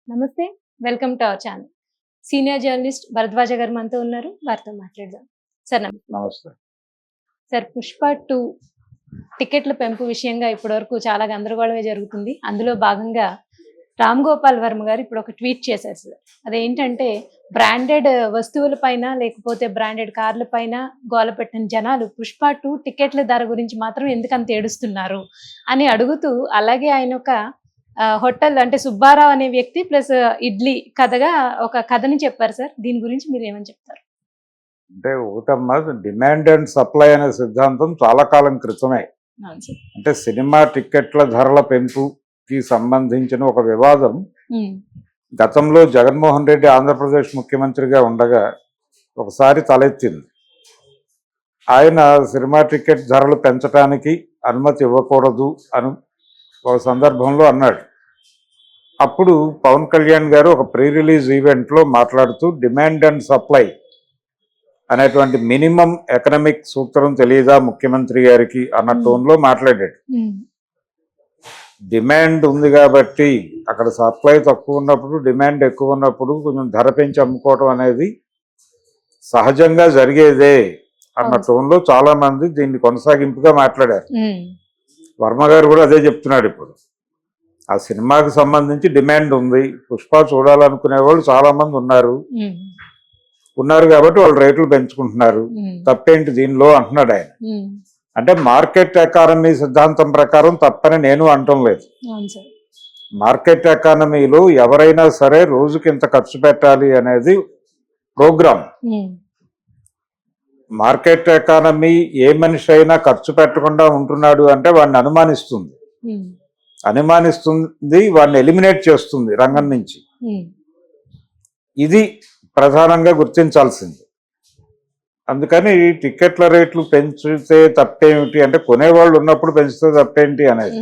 నమస్తే. Welcome to our channel. Senior journalist Bharadwaj garu మనతో ఉన్నారు. వారితో మాట్లాడదాం. సార్ నమస్తే. సార్ 'పుష్ప 2' టికెట్ల పెంపు విషయంగా ఇప్పటివరకు చాలా గందరగోళమే జరుగుతుంది. అందులో భాగంగా రామ్ గోపాల్ వర్మ గారు ఇప్పుడు ఒక ట్వీట్ చేశారు సార్. అదేంటంటే బ్రాండెడ్ వస్తువుల పైన లేకపోతే బ్రాండెడ్ కార్ల పైన గోల పెట్టిన జనాలు 'పుష్ప 2' టికెట్ల ధర గురించి మాత్రం ఎందుకంత ఏడుస్తున్నారు అని అడుగుతూ, అలాగే ఆయన ఒక హోటల్ అంటే సుబ్బారావు అనే వ్యక్తి ప్లస్ ఇడ్లీ కథగా ఒక కథని చెప్పారు సార్. దీని గురించి మీరు ఏమని చెప్తారు? అంటే ఒకటమ్మా, డిమాండ్ అండ్ సప్లై అనే సిద్ధాంతం చాలా కాలం క్రితమే. అంటే సినిమా టికెట్ల ధరల పెంపుకి సంబంధించిన ఒక వివాదం గతంలో జగన్మోహన్ రెడ్డి ఆంధ్రప్రదేశ్ ముఖ్యమంత్రిగా ఉండగా ఒకసారి తలెత్తింది. ఆయన సినిమా టికెట్ ధరలు పెంచడానికి అనుమతి ఇవ్వకూడదు అని ఒక సందర్భంలో అన్నాడు. అప్పుడు పవన్ కళ్యాణ్ గారు ఒక ప్రీ రిలీజ్ ఈవెంట్లో మాట్లాడుతూ డిమాండ్ అండ్ సప్లై అనేటువంటి మినిమం ఎకనామిక్ సూత్రం తెలియదా ముఖ్యమంత్రి గారికి అన్న టోన్లో మాట్లాడాడు. డిమాండ్ ఉంది కాబట్టి అక్కడ సప్లై తక్కువ ఉన్నప్పుడు డిమాండ్ ఎక్కువ ఉన్నప్పుడు కొంచెం ధర పెంచి అమ్ముకోవడం అనేది సహజంగా జరిగేదే అన్న టోన్లో చాలా మంది దీన్ని కొనసాగింపుగా మాట్లాడారు. వర్మ గారు కూడా అదే చెప్తున్నాడు. ఇప్పుడు ఆ సినిమాకి సంబంధించి డిమాండ్ ఉంది, పుష్ప చూడాలనుకునే వాళ్ళు చాలా మంది ఉన్నారు కాబట్టి వాళ్ళు రేట్లు పెంచుకుంటున్నారు, తప్పేంటి దీనిలో అంటున్నాడు ఆయన. అంటే మార్కెట్ ఎకానమీ సిద్ధాంతం ప్రకారం తప్పని నేను అంటం లేదు. మార్కెట్ ఎకానమీలో ఎవరైనా సరే రోజుకి ఇంత ఖర్చు పెట్టాలి అనేది ప్రోగ్రామ్. మార్కెట్ ఎకానమీ ఏ మనిషి అయినా ఖర్చు పెట్టకుండా ఉంటున్నాడు అంటే వాడిని అనుమానిస్తుంది, వాడిని ఎలిమినేట్ చేస్తుంది రంగం నుంచి. ఇది ప్రధానంగా గుర్తించాల్సింది. అందుకని టికెట్ల రేట్లు పెంచితే తప్పేమిటి అంటే, కొనేవాళ్ళు ఉన్నప్పుడు పెంచితే తప్పేంటి అనేది.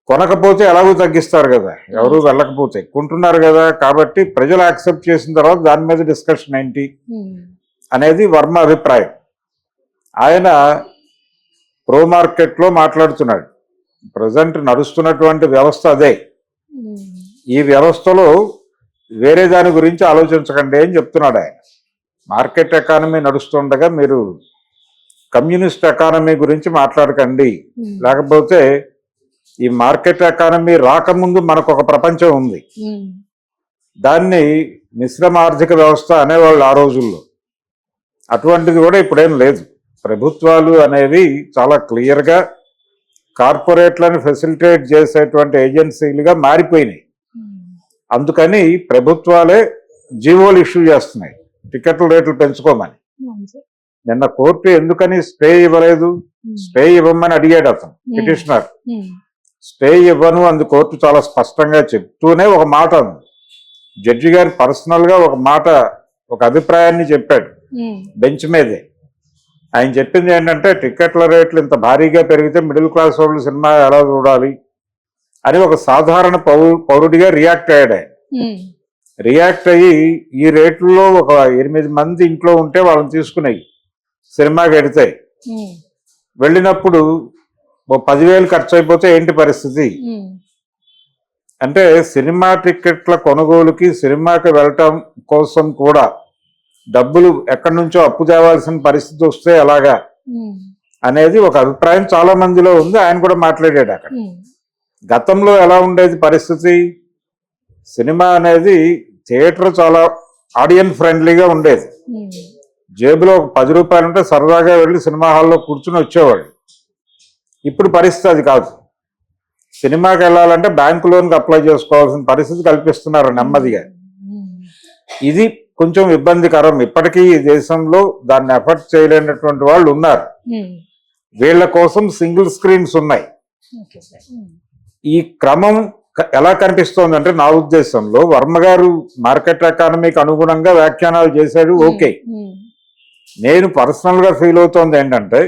కొనకపోతే ఎలాగో తగ్గిస్తారు కదా, ఎవరు వెళ్ళకపోతే కొంటున్నారు కదా, కాబట్టి ప్రజలు యాక్సెప్ట్ చేసిన తర్వాత దాని మీద డిస్కషన్ ఏంటి అనేది వర్మ అభిప్రాయం. ఆయన ప్రో మార్కెట్లో మాట్లాడుతున్నాడు. ప్రజెంట్ నడుస్తున్నటువంటి వ్యవస్థ అదే. ఈ వ్యవస్థలో వేరే దాని గురించి ఆలోచించకండి అని చెప్తున్నాడు ఆయన. మార్కెట్ ఎకానమీ నడుస్తుండగా మీరు కమ్యూనిస్ట్ ఎకానమీ గురించి మాట్లాడకండి, లేకపోతే ఈ మార్కెట్ ఎకానమీ రాకముందు మనకు ఒక ప్రపంచం ఉంది, దాన్ని మిశ్రమ ఆర్థిక వ్యవస్థ అనేవాళ్ళు ఆ రోజుల్లో. అటువంటిది కూడా ఇప్పుడేం లేదు. ప్రభుత్వాలు అనేవి చాలా క్లియర్గా కార్పొరేట్లను ఫెసిలిటేట్ చేసేటువంటి ఏజెన్సీలుగా మారిపోయినాయి. అందుకని ప్రభుత్వాలే జీవోలు ఇష్యూ చేస్తున్నాయి టికెట్ల రేట్లు పెంచుకోమని. నిన్న కోర్టు ఎందుకని స్టే ఇవ్వలేదు, స్టే ఇవ్వమని అడిగాడు అతను పిటిషనర్. స్టే ఇవ్వను అందు కోర్టు చాలా స్పష్టంగా చెప్తూనే ఒక మాట ఉంది. జడ్జి గారు పర్సనల్గా ఒక అభిప్రాయాన్ని చెప్పాడు బెంచ్ మీదే. ఆయన చెప్పింది ఏంటంటే, టికెట్ల రేట్లు ఇంత భారీగా పెరిగితే మిడిల్ క్లాస్ వాళ్ళు సినిమా ఎలా చూడాలి అని ఒక సాధారణ పౌరుడిగా రియాక్ట్ అయ్యాడు ఆయన. రియాక్ట్ అయ్యి ఈ రేట్లలో ఒక 8 మంది ఇంట్లో ఉంటే వాళ్ళని తీసుకున్నాయి సినిమాకి వెడితాయి, వెళ్ళినప్పుడు 10,000 ఖర్చు అయిపోతే ఏంటి పరిస్థితి అంటే, సినిమా టికెట్ల కొనుగోలుకి సినిమాకి వెళ్ళటం కోసం కూడా డబ్బులు ఎక్కడి నుంచో అప్పు తేవాల్సిన పరిస్థితి వస్తే ఎలాగా అనేది ఒక అభిప్రాయం చాలా మందిలో ఉంది. ఆయన కూడా మాట్లాడాడు అక్కడ. గతంలో ఎలా ఉండేది పరిస్థితి, సినిమా అనేది థియేటర్ చాలా ఆడియన్స్ ఫ్రెండ్లీగా ఉండేది. జేబులో 10 రూపాయలు ఉంటే సరదాగా వెళ్ళి సినిమా హాల్లో కూర్చుని వచ్చేవాళ్ళు. ఇప్పుడు పరిస్థితి అది కాదు. సినిమాకి వెళ్ళాలంటే బ్యాంకు లోన్కి అప్లై చేసుకోవాల్సిన పరిస్థితి కల్పిస్తున్నారు నెమ్మదిగా. ఇది కొంచెం ఇబ్బందికరం. ఇప్పటికీ ఈ దేశంలో దాన్ని ఎఫర్ట్ చేయలేనటువంటి వాళ్ళు ఉన్నారు. వీళ్ళ కోసం సింగిల్ స్క్రీన్స్ ఉన్నాయి. ఈ క్రమం ఎలా కనిపిస్తోంది అంటే, నా ఉద్దేశంలో వర్మ గారు మార్కెట్ ఎకానమీకి అనుగుణంగా వ్యాఖ్యానాలు చేశాడు, ఓకే. నేను పర్సనల్ గా ఫీల్ అవుతోంది ఏంటంటే,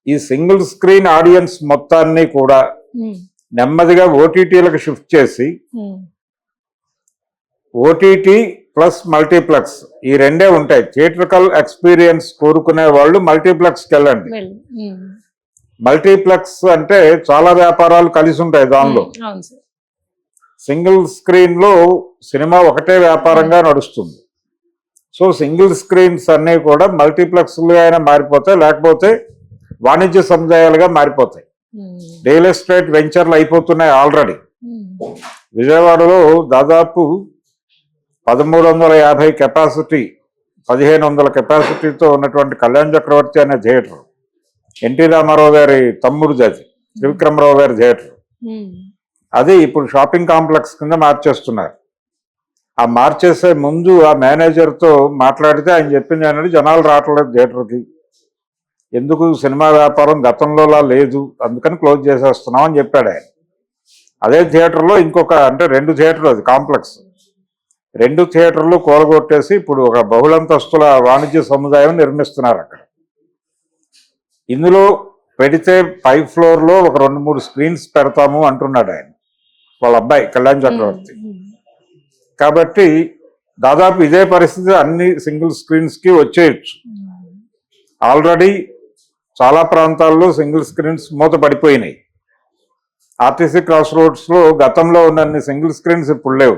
ఈ సింగిల్ స్క్రీన్ ఆడియన్స్ మొత్తాన్ని కూడా నెమ్మదిగా ఓటీటీలకు షిఫ్ట్ చేసి, ఓటీటీ ప్లస్ మల్టీప్లెక్స్ ఈ రెండే ఉంటాయి. థియేట్రికల్ ఎక్స్పీరియన్స్ కోరుకునే వాళ్ళు మల్టీప్లెక్స్కి వెళ్ళండి. మల్టీప్లెక్స్ అంటే చాలా వ్యాపారాలు కలిసి ఉంటాయి దానిలో. సింగిల్ స్క్రీన్ లో సినిమా ఒకటే వ్యాపారంగా నడుస్తుంది. సో సింగిల్ స్క్రీన్స్ అన్నీ కూడా మల్టీప్లెక్స్లుగా అయినా మారిపోతాయి, లేకపోతే వాణిజ్య సముదాయాలుగా మారిపోతాయి. రియల్ ఎస్టేట్ వెంచర్లు అయిపోతున్నాయి ఆల్రెడీ. విజయవాడలో దాదాపు 1350 కెపాసిటీ, 1500 కెపాసిటీతో ఉన్నటువంటి కళ్యాణ్ చక్రవర్తి అనే థియేటర్, ఎన్టీ రామారావు గారి తమ్ముడిది, అది త్రివిక్రమరావు గారి థియేటర్, అది ఇప్పుడు షాపింగ్ కాంప్లెక్స్ కింద మార్చేస్తున్నారు. ఆ మార్చేసే ముందు ఆ మేనేజర్తో మాట్లాడితే ఆయన చెప్పింది ఏంటంటే, జనాలు రావట్లేదు థియేటర్కి, ఎందుకు సినిమా వ్యాపారం గతంలోలా లేదు, అందుకని క్లోజ్ చేసేస్తున్నాం అని చెప్పాడు ఆయన. అదే థియేటర్లో ఇంకొక, అంటే 2 థియేటర్లు, అది కాంప్లెక్స్, 2 థియేటర్లు కూలగొట్టేసి ఇప్పుడు ఒక బహుళంతస్తుల వాణిజ్య సముదాయం నిర్మిస్తున్నారు అక్కడ. ఇందులో పెడితే పై ఫ్లోర్లో ఒక 2-3 స్క్రీన్స్ పెడతాము అంటున్నాడు ఆయన, వాళ్ళ అబ్బాయి కళ్యాణ్ చక్రవర్తి. కాబట్టి దాదాపు ఇదే పరిస్థితి అన్ని సింగిల్ స్క్రీన్స్కి వచ్చేయచ్చు. ఆల్రెడీ చాలా ప్రాంతాల్లో సింగిల్ స్క్రీన్స్ మూతపడిపోయినాయి. ఆర్టీసీ క్రాస్ రోడ్స్లో గతంలో ఉన్నన్ని సింగిల్ స్క్రీన్స్ ఇప్పుడు లేవు,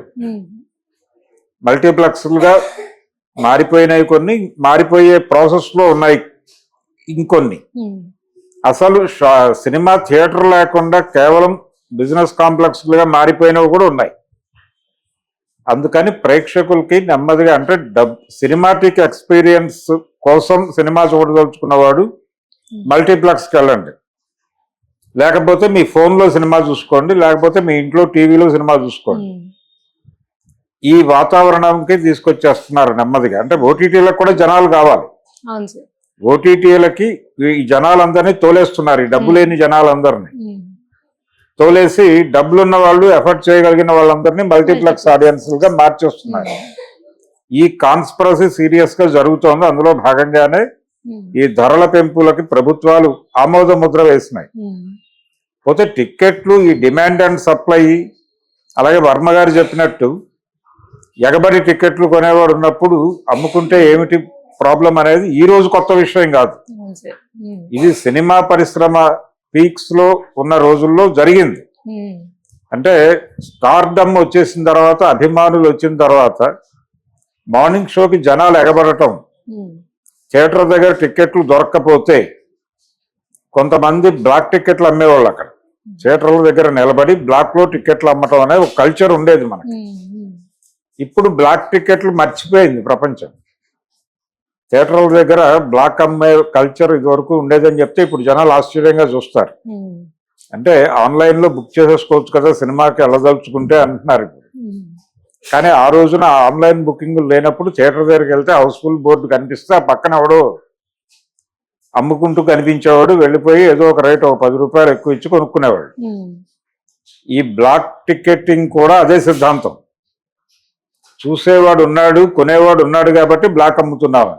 మల్టీప్లెక్స్లుగా మారిపోయినాయి. కొన్ని మారిపోయే ప్రాసెస్లో ఉన్నాయి, ఇంకొన్ని అసలు సినిమా థియేటర్ లేకుండా కేవలం బిజినెస్ కాంప్లెక్స్లుగా మారిపోయినవి కూడా ఉన్నాయి. అందుకని ప్రేక్షకులకి నెమ్మదిగా, అంటే సినిమాటిక్ ఎక్స్పీరియన్స్ కోసం సినిమా చూడదలుచుకున్నవాడు మల్టీప్లెక్స్కి వెళ్ళండి, లేకపోతే మీ ఫోన్లో సినిమా చూసుకోండి, లేకపోతే మీ ఇంట్లో టీవీలో సినిమా చూసుకోండి. ఈ వాతావరణంకి తీసుకొచ్చేస్తున్నారు నెమ్మదిగా. అంటే ఓటీటీలకు కూడా జనాలు కావాలి, ఓటీటీలకి ఈ జనాలందరినీ తోలేస్తున్నారు, ఈ డబ్బు లేని జనాలందరినీ తోలేసి డబ్బులున్న వాళ్ళు, ఎఫర్ట్ చేయగలిగిన వాళ్ళందరినీ మల్టీప్లెక్స్ ఆడియన్స్గా మార్చేస్తున్నారు. ఈ కాన్స్పిరసీ సీరియస్ గా జరుగుతోంది. అందులో భాగంగానే ఈ ధరల పెంపులకి ప్రభుత్వాలు ఆమోద ముద్ర వేసినాయి. పోతే టిక్కెట్లు, ఈ డిమాండ్ అండ్ సప్లై, అలాగే వర్మ గారు చెప్పినట్టు ఎగబడి టిక్కెట్లు కొనేవాడు ఉన్నప్పుడు అమ్ముకుంటే ఏమిటి ప్రాబ్లం అనేది ఈ రోజు కొత్త విషయం కాదు. ఇది సినిమా పరిశ్రమ పీక్స్ లో ఉన్న రోజుల్లో జరిగింది. అంటే స్టార్డమ్ వచ్చేసిన తర్వాత, అభిమానులు వచ్చిన తర్వాత మార్నింగ్ షోకి జనాలు ఎగబడటం, థియేటర్ దగ్గర టిక్కెట్లు దొరక్కపోతే కొంతమంది బ్లాక్ టిక్కెట్లు అమ్మేవాళ్ళు అక్కడ థియేటర్ల దగ్గర నిలబడి బ్లాక్ లో టిక్కెట్లు అమ్మటం అనేది ఒక కల్చర్ ఉండేది మనకి. ఇప్పుడు బ్లాక్ టిక్కెట్లు మర్చిపోయింది ప్రపంచం. థియేటర్ల దగ్గర బ్లాక్ అమ్మే కల్చర్ ఇదివరకు ఉండేదని చెప్తే ఇప్పుడు జనాలు ఆశ్చర్యంగా చూస్తారు. అంటే ఆన్లైన్ లో బుక్ చేసేసుకోవచ్చు కదా సినిమాకి వెళ్ళదలుచుకుంటే అంటున్నారు ఇప్పుడు. కానీ ఆ రోజున ఆన్లైన్ బుకింగ్ లేనప్పుడు థియేటర్ దగ్గరికి వెళ్తే హౌస్ఫుల్ బోర్డు కనిపిస్తే ఆ పక్కన ఎవడో అమ్ముకుంటూ కనిపించేవాడు, వెళ్ళిపోయి ఏదో ఒక రేట్, ఒక 10 రూపాయలు ఎక్కువ ఇచ్చి కొనుక్కునేవాడు. ఈ బ్లాక్ టికెటింగ్ కూడా అదే సిద్ధాంతం. చూసేవాడు ఉన్నాడు, కొనేవాడు ఉన్నాడు కాబట్టి బ్లాక్ అమ్ముతున్నావా.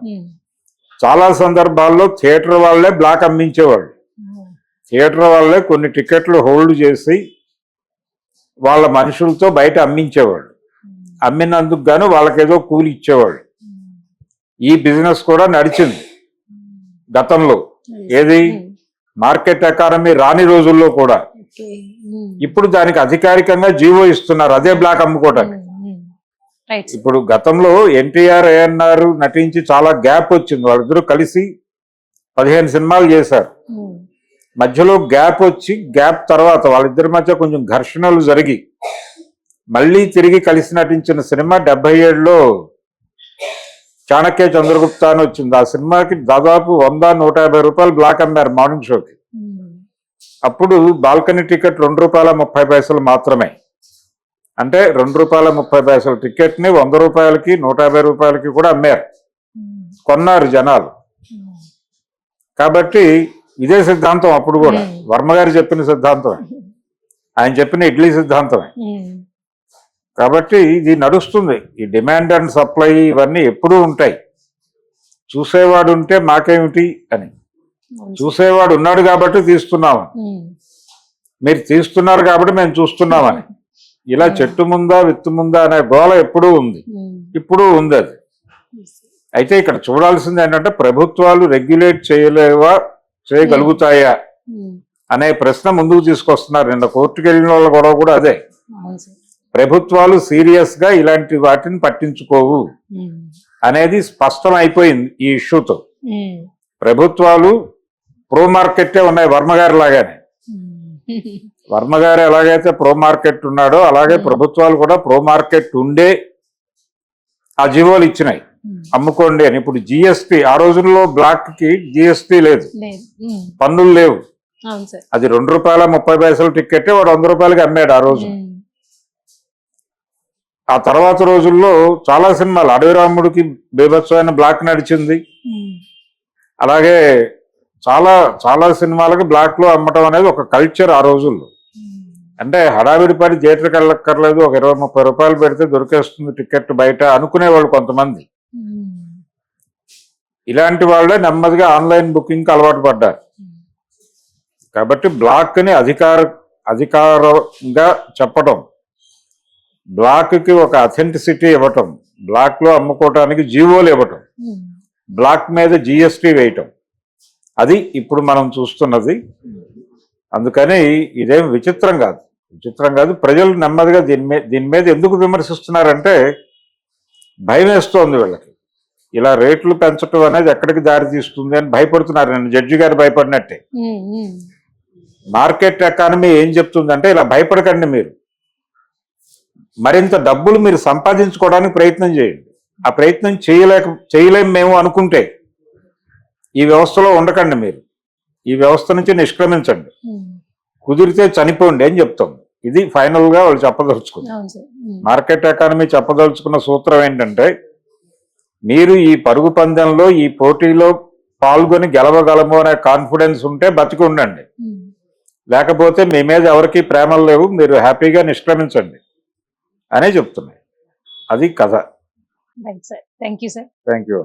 చాలా సందర్భాల్లో థియేటర్ వాళ్ళే బ్లాక్ అమ్మించేవాళ్ళు. థియేటర్ వాళ్ళే కొన్ని టికెట్లు హోల్డ్ చేసి వాళ్ళ మనుషులతో బయట అమ్మించేవాళ్ళు. అమ్మినందుకు గాను వాళ్ళకేదో కూలి ఇచ్చేవాళ్ళు. ఈ బిజినెస్ కూడా నడిచింది గతంలో. ఏది మార్కెట్ ఎకానమీ రాని రోజుల్లో కూడా. ఇప్పుడు దానికి అధికారికంగా జీవో ఇస్తున్నారు, అదే బ్లాక్ అమ్ముకోవటానికి. ఇప్పుడు గతంలో ఎన్టీఆర్, ఏఎన్ఆర్ నటించి చాలా గ్యాప్ వచ్చింది. వాళ్ళిద్దరూ కలిసి 15 సినిమాలు చేశారు. మధ్యలో గ్యాప్ వచ్చి, గ్యాప్ తర్వాత వాళ్ళిద్దరి మధ్య కొంచెం ఘర్షణలు జరిగి మళ్ళీ తిరిగి కలిసి నటించిన సినిమా 77లో చాణక్య చంద్రగుప్త అని వచ్చింది. ఆ సినిమాకి దాదాపు 100-150 రూపాయలు బ్లాక్ అమ్మారు మార్నింగ్ షోకి. అప్పుడు బాల్కనీ టికెట్ ₹2.30 మాత్రమే. అంటే ₹2.30 టికెట్ ని 100 రూపాయలకి, 150 రూపాయలకి కూడా అమ్మారు, కొన్నారు జనాలు. కాబట్టి ఇదే సిద్ధాంతం అప్పుడు కూడా వర్మ గారు చెప్పిన సిద్ధాంతమే, ఆయన చెప్పిన ఇడ్లీ సిద్ధాంతమే. కాబట్టి ఇది నడుస్తుంది. ఈ డిమాండ్ అండ్ సప్లై ఇవన్నీ ఎప్పుడూ ఉంటాయి. చూసేవాడు ఉంటే మాకేమిటి అని, చూసేవాడు ఉన్నాడు కాబట్టి తీస్తున్నాము, మీరు తీస్తున్నారు కాబట్టి మేము చూస్తున్నామని, ఇలా చెట్టు ముందా విత్తు ముందా అనే గోల ఎప్పుడూ ఉంది, ఇప్పుడు ఉంది అది. అయితే ఇక్కడ చూడాల్సింది ఏంటంటే ప్రభుత్వాలు రెగ్యులేట్ చేయగలుగుతాయా అనే ప్రశ్న ముందుకు తీసుకొస్తున్నారు. నిన్న కోర్టుకు వెళ్ళిన వాళ్ళ గొడవ కూడా అదే. ప్రభుత్వాలు సీరియస్ గా ఇలాంటి వాటిని పట్టించుకోవు అనేది స్పష్టం అయిపోయింది ఈ ఇష్యూతో. ప్రభుత్వాలు ప్రో మార్కెట్టే ఉన్నాయి వర్మగారి లాగానే. వర్మగారు ఎలాగైతే ప్రో మార్కెట్ ఉన్నాడో అలాగే ప్రభుత్వాలు కూడా ప్రో మార్కెట్ ఉండే ఆ జీవోలు ఇచ్చినాయి అమ్ముకోండి అని. ఇప్పుడు జిఎస్టి, ఆ రోజుల్లో బ్లాక్ కి జిఎస్టి లేదు, పన్నులు లేవు. అవును సార్. అది ₹2.30 టికెట్ వాడు ₹100కి అమ్మాడు ఆ రోజు. ఆ తర్వాత రోజుల్లో చాలా సినిమాలు, అడవి రాముడికి బీభత్సమైన బ్లాక్ నడిచింది. అలాగే చాలా చాలా సినిమాలకి బ్లాక్ లో అమ్మటం అనేది ఒక కల్చర్ ఆ రోజుల్లో. అంటే హడావిడి పడి థియేటర్కి వెళ్ళక్కర్లేదు, ఒక ₹20-30 పెడితే దొరికేస్తుంది టికెట్ బయట అనుకునేవాళ్ళు కొంతమంది. ఇలాంటి వాళ్ళే నెమ్మదిగా ఆన్లైన్ బుకింగ్ కి అలవాటు పడ్డారు. కాబట్టి బ్లాక్ ని అధికారంగా చెప్పటం, బ్లాక్ కి ఒక అథెంటిసిటీ ఇవ్వటం, బ్లాక్ లో అమ్ముకోవటానికి జీవోలు ఇవ్వటం, బ్లాక్ మీద జిఎస్టి వేయటం, అది ఇప్పుడు మనం చూస్తున్నది. అందుకని ఇదేం విచిత్రం కాదు. ప్రజలు నెమ్మదిగా దీని మీద ఎందుకు విమర్శిస్తున్నారంటే భయం వేస్తోంది వీళ్ళకి. ఇలా రేట్లు పెంచడం అనేది ఎక్కడికి దారి తీస్తుంది అని భయపడుతున్నారు. నేను జడ్జి గారు భయపడినట్టే. మార్కెట్ ఎకానమీ ఏం చెప్తుందంటే ఇలా భయపడకండి, మీరు మరింత డబ్బులు మీరు సంపాదించుకోవడానికి ప్రయత్నం చేయండి. ఆ ప్రయత్నం చేయలేము మేము అనుకుంటే ఈ వ్యవస్థలో ఉండకండి, మీరు ఈ వ్యవస్థ నుంచి నిష్క్రమించండి, కుదిరితే చనిపోండి అని చెప్తాం. ఇది ఫైనల్ గా వాళ్ళు చెప్పదలుచుకున్నారు. మార్కెట్ ఎకానమీ చెప్పదలుచుకున్న సూత్రం ఏంటంటే, మీరు ఈ పరుగు పందెంలో ఈ పోటీలో పాల్గొని గెలవగలము అనే కాన్ఫిడెన్స్ ఉంటే బతికి ఉండండి, లేకపోతే మీ మీద ఎవరికి ప్రేమలు లేవు, మీరు హ్యాపీగా నిష్క్రమించండి అనే చెప్తున్నాయి. అది కథ. Thank you sir. Thank you.